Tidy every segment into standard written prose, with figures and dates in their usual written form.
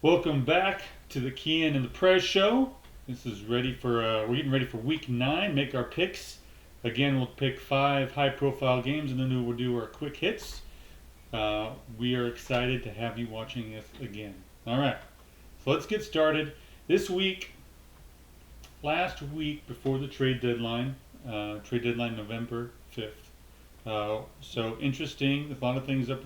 Welcome back to the Kian and the Prez show. This is ready for we're getting ready for week 9. Make our picks. Again, we'll pick 5 high-profile games, and then we'll do our quick hits. We are excited to have you watching us again. All right, so let's get started. This week, last week before the trade deadline November 5th. So interesting. There's a lot of things up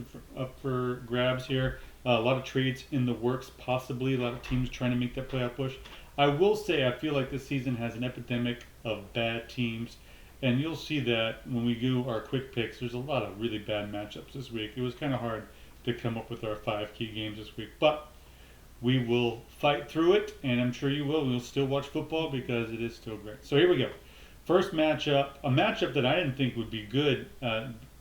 for grabs here. A lot of trades in the works, possibly. A lot of teams trying to make that playoff push. I will say I feel like this season has an epidemic of bad teams, and you'll see that when we do our quick picks. There's a lot of really bad matchups this week. It was kind of hard to come up with our 5 key games this week, but we will fight through it, and I'm sure you will. We'll still watch football because it is still great. So here we go. First matchup, a matchup that I didn't think would be good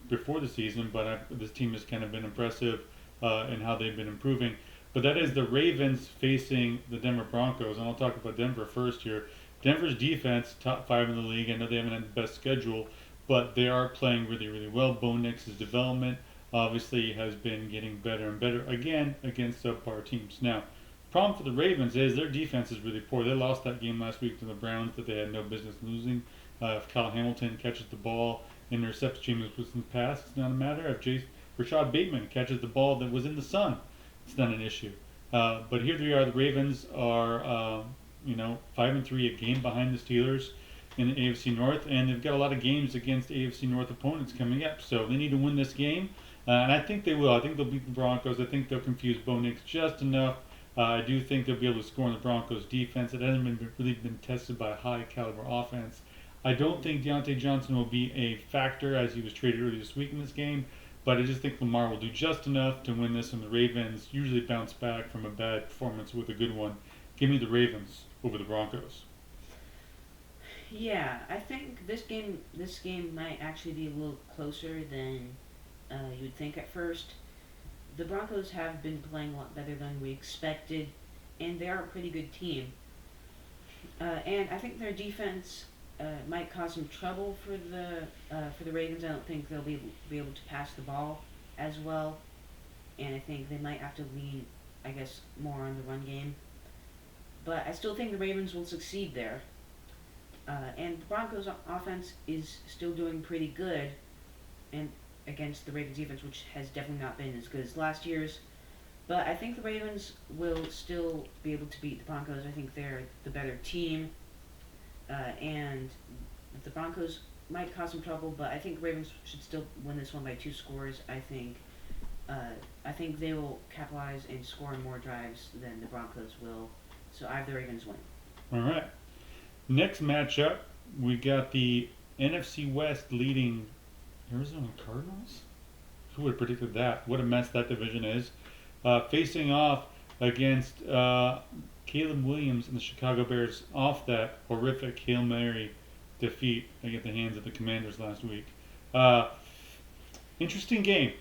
before the season, but this team has kind of been impressive in how they've been improving. But that is the Ravens facing the Denver Broncos, and I'll talk about Denver first here. Denver's defense, top 5 in the league. I know they haven't had the best schedule, but they are playing really, really well. Bo Nix's development obviously has been getting better and better again against subpar teams. Now, problem for the Ravens is their defense is really poor. They lost that game last week to the Browns that they had no business losing. If Kyle Hamilton catches the ball, intercepts Jameis Winston's pass, it's not a matter. If Rashad Bateman catches the ball that was in the sun, it's not an issue. But here they are. The Ravens are, 5-3, a game behind the Steelers in the AFC North, and they've got a lot of games against AFC North opponents coming up. So they need to win this game, and I think they will. I think they'll beat the Broncos. I think they'll confuse Bo Nix just enough. I do think they'll be able to score on the Broncos' defense. It hasn't really been tested by a high caliber offense. I don't think Deontay Johnson will be a factor as he was traded earlier this week in this game, but I just think Lamar will do just enough to win this, and the Ravens usually bounce back from a bad performance with a good one. Give me the Ravens over the Broncos. Yeah, I think this game might actually be a little closer than you'd think at first. The Broncos have been playing a lot better than we expected, and they are a pretty good team. And I think their defense might cause some trouble for the Ravens. I don't think they'll be able to pass the ball as well, and I think they might have to lean, I guess, more on the run game. But I still think the Ravens will succeed there. And the Broncos' offense is still doing pretty good, and against the Ravens' defense, which has definitely not been as good as last year's. But I think the Ravens will still be able to beat the Broncos. I think they're the better team, and the Broncos might cause some trouble, but I think the Ravens should still win this one by 2 scores. I think they will capitalize and score on more drives than the Broncos will. So I have the Ravens win. All right. Next matchup, we got the NFC West leading Arizona Cardinals. Who would have predicted that? What a mess that division is. Facing off against Caleb Williams and the Chicago Bears off that horrific Hail Mary defeat at the hands of the Commanders last week. Uh, Interesting game.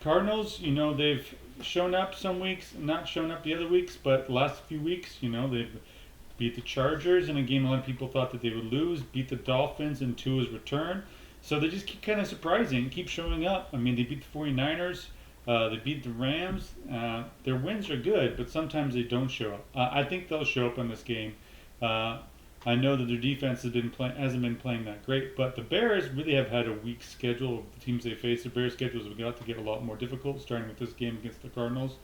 Cardinals, they've shown up some weeks, not shown up the other weeks, but the last few weeks, they've beat the Chargers in a game a lot of people thought that they would lose, beat the Dolphins in Tua's return. So they just keep kind of surprising, keep showing up. I mean, they beat the 49ers, they beat the Rams. Their wins are good, but sometimes they don't show up. I think they'll show up in this game. Uh, I know that their defense hasn't been playing that great, but the Bears really have had a weak schedule of the teams they face. The Bears' schedules have got to get a lot more difficult, starting with this game against the Cardinals.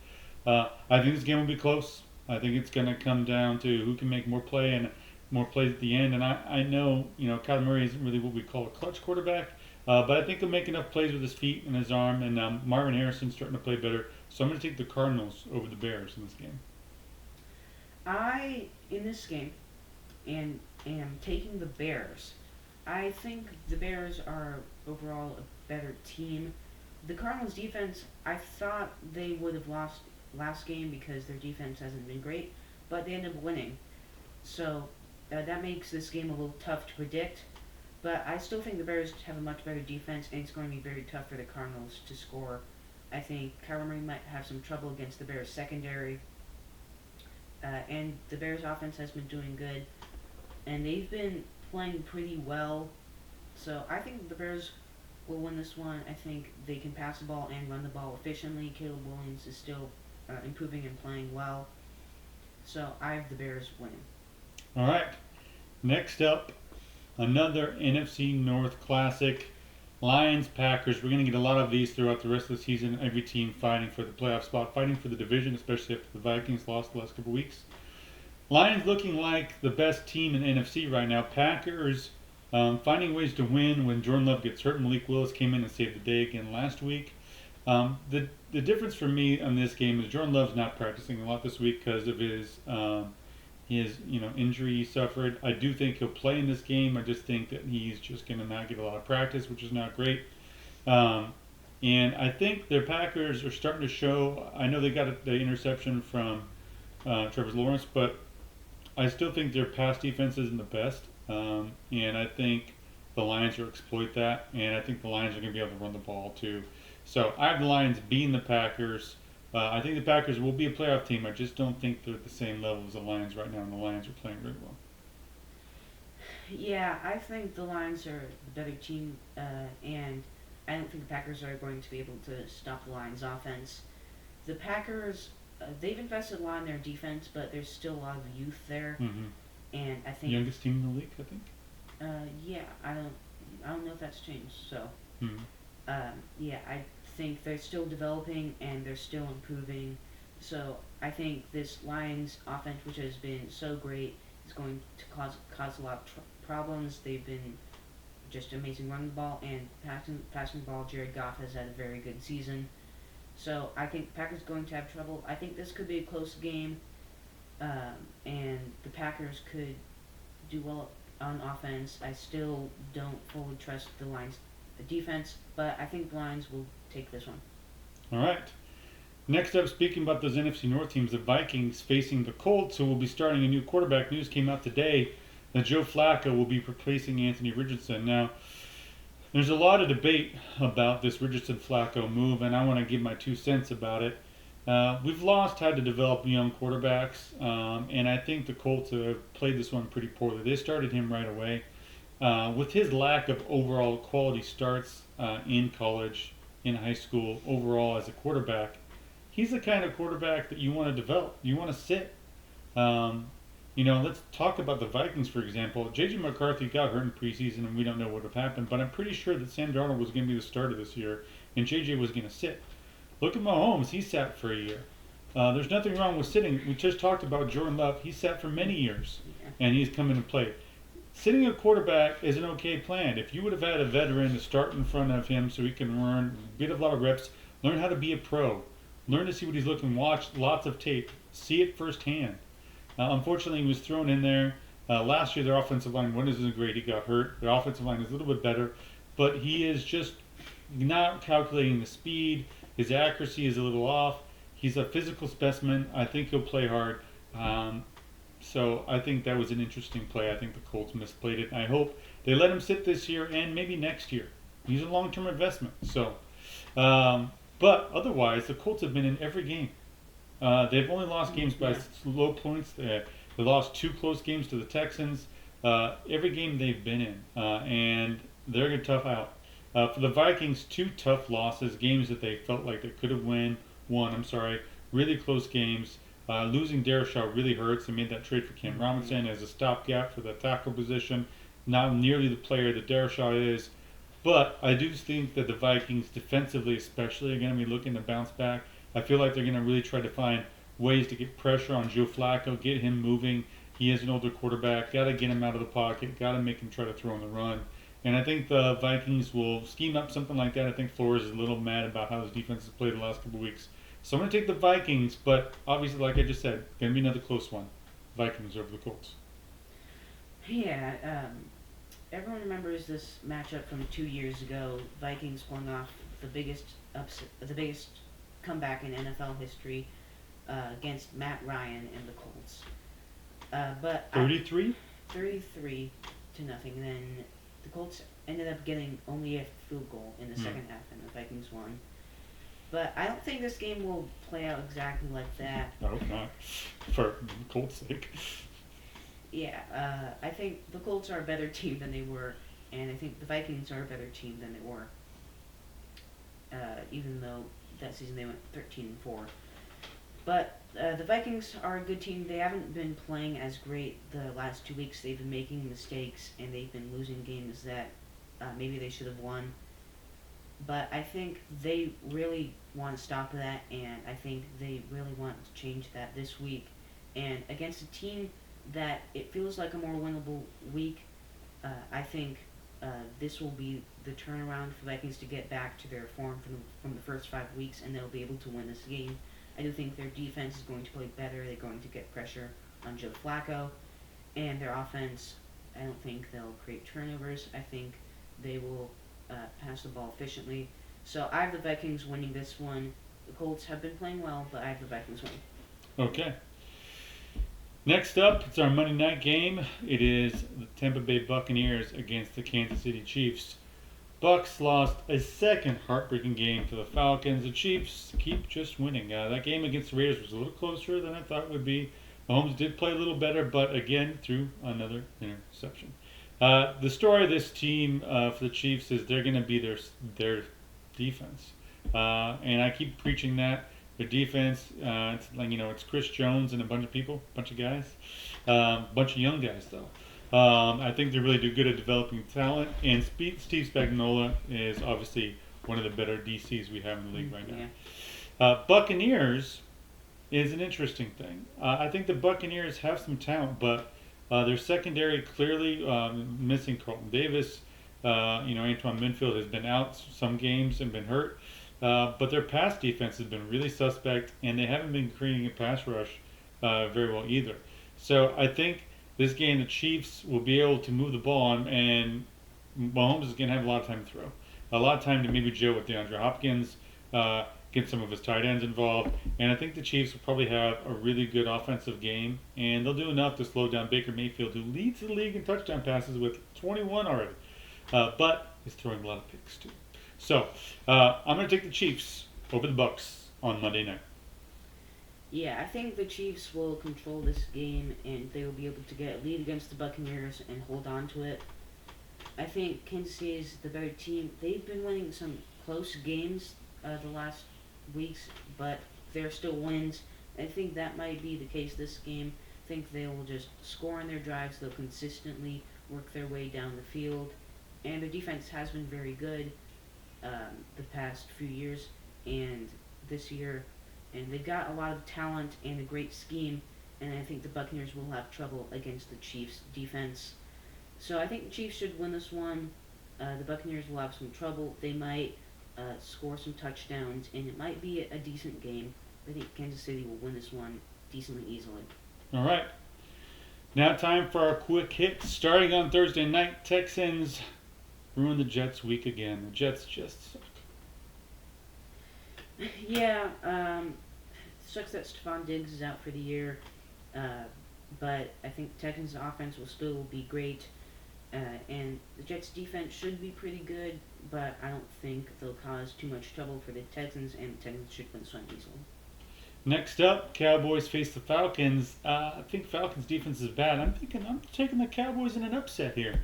I think this game will be close. I think it's going to come down to who can make more play and more plays at the end. And I know, Kyler Murray isn't really what we call a clutch quarterback, but I think he'll make enough plays with his feet and his arm. And Marvin Harrison's starting to play better. So I'm going to take the Cardinals over the Bears in this game. In this game, am taking the Bears. I think the Bears are overall a better team. The Cardinals' defense, I thought they would have lost last game because their defense hasn't been great, but they ended up winning. So that makes this game a little tough to predict. But I still think the Bears have a much better defense, and it's going to be very tough for the Cardinals to score. I think Kyler Murray might have some trouble against the Bears secondary, and the Bears offense has been doing good, and they've been playing pretty well. So I think the Bears will win this one. I think they can pass the ball and run the ball efficiently. Caleb Williams is still improving and playing well. So I have the Bears winning. All right. Next up, another NFC North classic. Lions, Packers. We're going to get a lot of these throughout the rest of the season. Every team fighting for the playoff spot, fighting for the division, especially after the Vikings lost the last couple weeks. Lions looking like the best team in the NFC right now. Packers finding ways to win when Jordan Love gets hurt. Malik Willis came in and saved the day again last week. The difference for me on this game is Jordan Love's not practicing a lot this week because of his injury he suffered. I do think he'll play in this game. I just think that he's just going to not get a lot of practice, which is not great. And I think their Packers are starting to show. I know they got the interception from Trevor Lawrence, but I still think their pass defense isn't the best. And I think the Lions will exploit that. And I think the Lions are going to be able to run the ball too. So I have the Lions beating the Packers. I think the Packers will be a playoff team. I just don't think they're at the same level as the Lions right now, and the Lions are playing really well. Yeah, I think the Lions are the better team, and I don't think the Packers are going to be able to stop the Lions' offense. The Packers, they've invested a lot in their defense, but there's still a lot of youth there, Mm-hmm. and I think Youngest team in the league, I think. yeah, I don't know if that's changed. So Mm-hmm. yeah, I think they're still developing and they're still improving. So I think this Lions offense, which has been so great, is going to cause a lot of problems. They've been just amazing running the ball and passing the ball. Jared Goff has had a very good season. So I think the Packers are going to have trouble. I think this could be a close game, and the Packers could do well on offense. I still don't fully trust the Lions' defense, but I think the Lions will take this one. All right. Next up, speaking about those NFC North teams, the Vikings facing the Colts, who will be starting a new quarterback. News came out today that Joe Flacco will be replacing Anthony Richardson. Now, there's a lot of debate about this Richardson-Flacco move, and I want to give my 2 cents about it. We've had to develop young quarterbacks, and I think the Colts have played this one pretty poorly. They started him right away. With his lack of overall quality starts in college, in high school, overall as a quarterback, he's the kind of quarterback that you want to develop. You want to sit. Let's talk about the Vikings, for example. J.J. McCarthy got hurt in preseason, and we don't know what would have happened, but I'm pretty sure that Sam Darnold was going to be the starter this year, and J.J. was going to sit. Look at Mahomes. He sat for a year. There's nothing wrong with sitting. We just talked about Jordan Love. He sat for many years, and he's come in and played. Sitting a quarterback is an okay plan. If you would have had a veteran to start in front of him so he can get a lot of reps, learn how to be a pro, learn to see what he's looking, watch lots of tape, see it firsthand. Unfortunately, he was thrown in there. Last year, their offensive line wasn't great. He got hurt. Their offensive line is a little bit better, but he is just not calculating the speed. His accuracy is a little off. He's a physical specimen. I think he'll play hard. So I think that was an interesting play. I think the Colts misplayed it. I hope they let him sit this year and maybe next year. He's a long-term investment. So, but otherwise, the Colts have been in every game. They've only lost games by low points. They lost 2 close games to the Texans. Every game they've been in, and they're a tough out. For the Vikings, 2 tough losses, games that they felt like they could have won. Really close games. Losing Darashaw really hurts. They made that trade for Cam Robinson as a stopgap for the tackle position. Not nearly the player that Darashaw is. But I do think that the Vikings, defensively especially, are going to be looking to bounce back. I feel like they're going to really try to find ways to get pressure on Joe Flacco, get him moving. He is an older quarterback. Got to get him out of the pocket. Got to make him try to throw on the run. And I think the Vikings will scheme up something like that. I think Flores is a little mad about how his defense has played the last couple of weeks. So I'm going to take the Vikings, but obviously, like I just said, going to be another close one. Vikings over the Colts. Yeah, everyone remembers this matchup from 2 years ago. Vikings pulling off the biggest comeback in NFL history against Matt Ryan and the Colts. But 33? 33 to nothing. And then the Colts ended up getting only a field goal in the second half, and the Vikings won. But I don't think this game will play out exactly like that. I hope not, for the Colts' sake. Yeah, I think the Colts are a better team than they were, and I think the Vikings are a better team than they were. Even though that season they went 13-4. But the Vikings are a good team. They haven't been playing as great the last 2 weeks. They've been making mistakes and they've been losing games that maybe they should have won. But I think they really want to stop that, and I think they really want to change that this week. And against a team that it feels like a more winnable week, I think this will be the turnaround for Vikings to get back to their form from the first 5 weeks, and they'll be able to win this game. I do think their defense is going to play better. They're going to get pressure on Joe Flacco, and their offense, I don't think they'll create turnovers. I think they will pass the ball efficiently. So I have the Vikings winning this one. The Colts have been playing well, but I have the Vikings winning. Okay. Next up, it's our Monday night game. It is the Tampa Bay Buccaneers against the Kansas City Chiefs. Bucks lost a second heartbreaking game to the Falcons. The Chiefs keep just winning. That game against the Raiders was a little closer than I thought it would be. Mahomes did play a little better, but again, threw another interception. The story of this team for the Chiefs is they're going to be their defense, and I keep preaching that their defense. It's like it's Chris Jones and a bunch of guys, bunch of young guys though. I think they really do good at developing talent, and Steve Spagnuolo is obviously one of the better DCs we have in the league right now. Yeah. Buccaneers is an interesting thing. I think the Buccaneers have some talent, but their secondary clearly missing Carlton Davis. Antoine Minfield has been out some games and been hurt. But their pass defense has been really suspect, and they haven't been creating a pass rush very well either. So I think this game the Chiefs will be able to move the ball on, and Mahomes is going to have a lot of time to throw. A lot of time to maybe Joe with DeAndre Hopkins, get some of his tight ends involved. And I think the Chiefs will probably have a really good offensive game, and they'll do enough to slow down Baker Mayfield, who leads the league in touchdown passes with 21 already, but is throwing a lot of picks too. So I'm going to take the Chiefs over the Bucks on Monday night. Yeah, I think the Chiefs will control this game and they will be able to get a lead against the Buccaneers and hold on to it. I think Kansas City is the better team. They've been winning some close games the last weeks, but they're still wins. I think that might be the case this game. I think they will just score on their drives. They'll consistently work their way down the field. And their defense has been very good the past few years and this year. And they've got a lot of talent and a great scheme. And I think the Buccaneers will have trouble against the Chiefs' defense. So I think the Chiefs should win this one. The Buccaneers will have some trouble. They might score some touchdowns, and it might be a decent game. I think Kansas City will win this one decently easily. All right. Now time for our quick hits. Starting on Thursday night, Texans ruined the Jets' week again. The Jets just suck. Yeah, sucks that Stephon Diggs is out for the year, but I think the Texans' offense will still be great, and the Jets' defense should be pretty good, but I don't think they'll cause too much trouble for the Texans, and the Texans should win this one easily. Next up, Cowboys face the Falcons. I think Falcons' defense is bad. I'm taking the Cowboys in an upset here.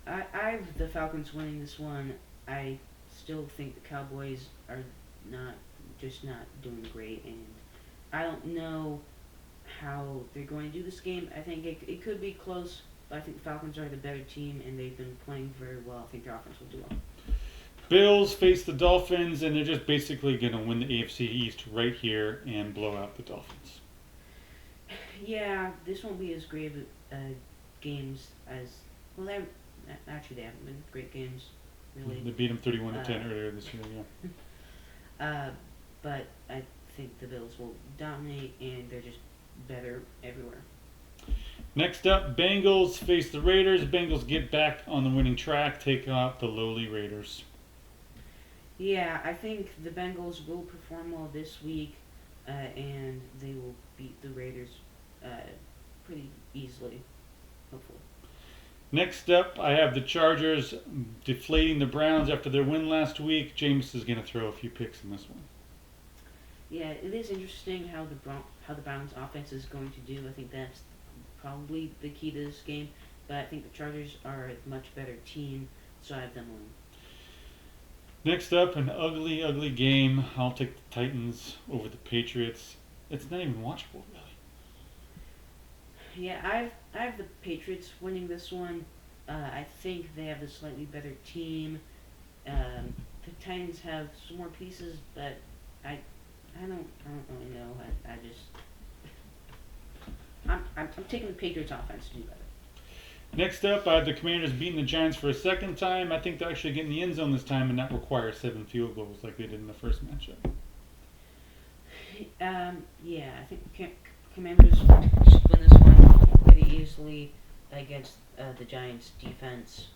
I have the Falcons winning this one. I still think the Cowboys are not doing great, and I don't know how they're going to do this game. I think it could be close, but I think the Falcons are the better team, and they've been playing very well. I think their offense will do well. Bills face the Dolphins, and they're just basically going to win the AFC East right here and blow out the Dolphins. Yeah, this won't be as great of games as well. They haven't been great games. Really. They beat them 31-10 earlier this year, yeah. But I think the Bills will dominate, and they're just better everywhere. Next up, Bengals face the Raiders. Bengals get back on the winning track, take out the lowly Raiders. Yeah, I think the Bengals will perform well this week, and they will beat the Raiders pretty easily, hopefully. Next up, I have the Chargers deflating the Browns after their win last week. Jameis is going to throw a few picks in this one. Yeah, it is interesting how the Browns offense is going to do. I think that's probably the key to this game. But I think the Chargers are a much better team, so I have them winning. Next up, an ugly, ugly game. I'll take the Titans over the Patriots. It's not even watchable, really. Yeah, I have the Patriots winning this one. I think they have a slightly better team. The Titans have some more pieces, but I I don't really know. I'm taking the Patriots offense to do better. Next up, I have the Commanders beating the Giants for a second time. I think they'll actually get in the end zone this time and not require 7 field goals like they did in the first matchup. Yeah, I think Commanders should win this one pretty easily against the Giants defense.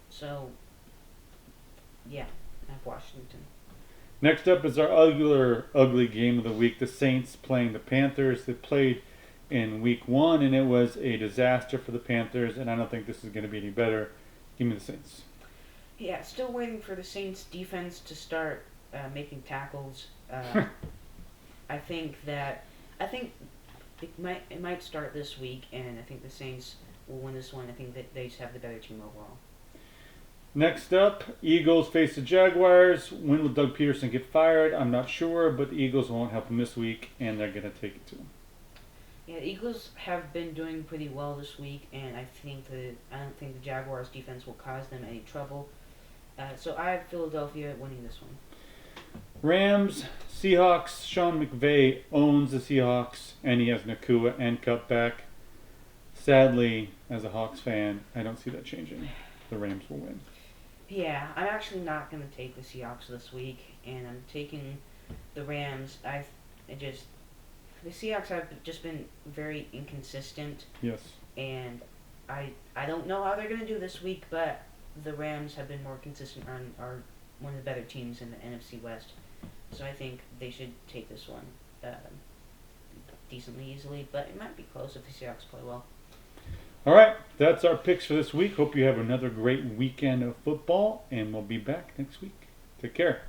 So yeah, I have Washington. Next up is our ugly game of the week. The Saints playing the Panthers. They played in week 1 and it was a disaster for the Panthers, and I don't think this is going to be any better. Give me the Saints. Yeah, still waiting for the Saints defense to start making tackles. I think it might start this week, and I think the Saints will win this one. I think that they just have the better team overall. Next up, Eagles face the Jaguars. When will Doug Peterson get fired? I'm not sure, but the Eagles won't help him this week, and they're going to take it to him. Yeah, the Eagles have been doing pretty well this week, and I don't think the Jaguars defense will cause them any trouble. So I have Philadelphia winning this one. Rams, Seahawks. Sean McVay owns the Seahawks, and he has Nakua and Cup back. Sadly, as a Hawks fan, I don't see that changing. The Rams will win. Yeah, I'm actually not going to take the Seahawks this week, and I'm taking the Rams. The Seahawks have just been very inconsistent, Yes. and I don't know how they're going to do this week, but the Rams have been more consistent and are one of the better teams in the NFC West. So I think they should take this one decently easily, but it might be close if the Seahawks play well. All right, that's our picks for this week. Hope you have another great weekend of football, and we'll be back next week. Take care.